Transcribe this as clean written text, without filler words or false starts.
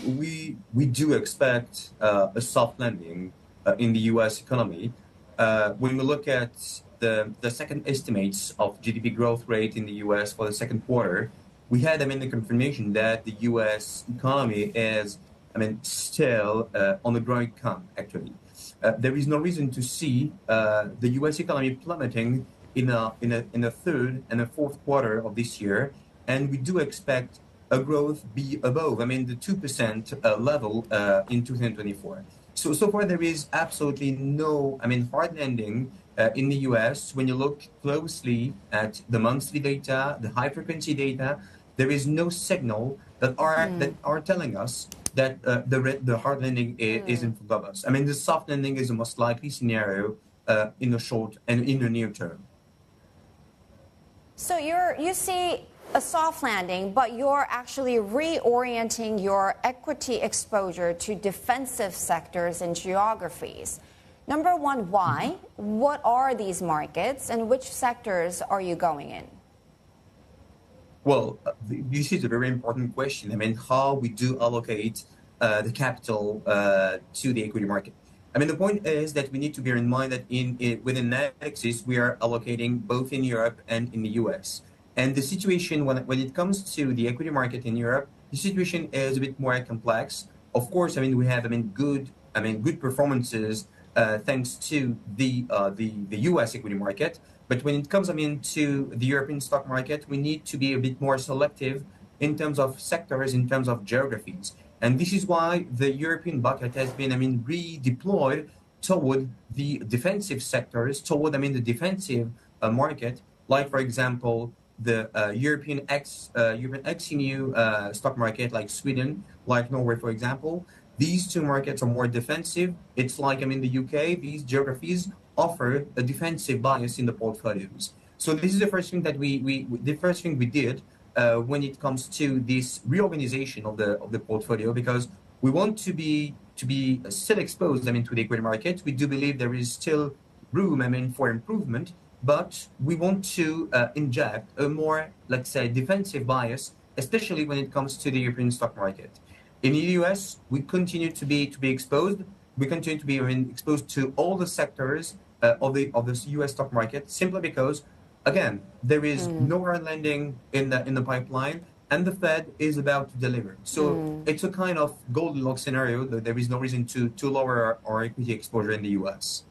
we do expect a soft landing in the U.S. economy. When we look at the second estimates of GDP growth rate in the U.S. for the second quarter, we had, the confirmation that the U.S. economy is, still on a growing count, actually. There is no reason to see the U.S. economy plummeting in a third and a fourth quarter of this year, and we do expect a growth be above, the 2% level in 2024. So far there is absolutely no, hard landing in the U.S. When you look closely at the monthly data, the high frequency data, there is no signal that are telling us that the hard landing is in front of us. The soft landing is the most likely scenario in the short and in the near term. So you see a soft landing, but you're actually reorienting your equity exposure to defensive sectors and geographies. Number one, why? What are these markets and which sectors are you going in? Well, this is a very important question. How we do allocate the capital to the equity market. The point is that we need to bear in mind that within Natixis, we are allocating both in Europe and in the US. And the situation when it comes to the equity market in Europe, the situation is a bit more complex. Of course, we have good performances thanks to the US equity market. But when it comes to the European stock market, we need to be a bit more selective in terms of sectors, in terms of geographies. And this is why the European bucket has been redeployed toward the defensive sectors, toward the defensive market, like for example the European ex-EU stock market, like Sweden, like Norway, for example. These two markets are more defensive. It's like the UK. These geographies offer a defensive bias in the portfolios. So this is the first thing that we did when it comes to this reorganization of the portfolio, because we want to be still exposed to the equity market. We do believe there is still room for improvement, but we want to inject a more, let's say, defensive bias, especially when it comes to the European stock market. In the US, we continue to be exposed. We continue to be exposed to all the sectors of the US stock market, simply because, again, there is no hard landing in the pipeline, and the Fed is about to deliver. So it's a kind of Goldilocks scenario that there is no reason to lower our equity exposure in the US.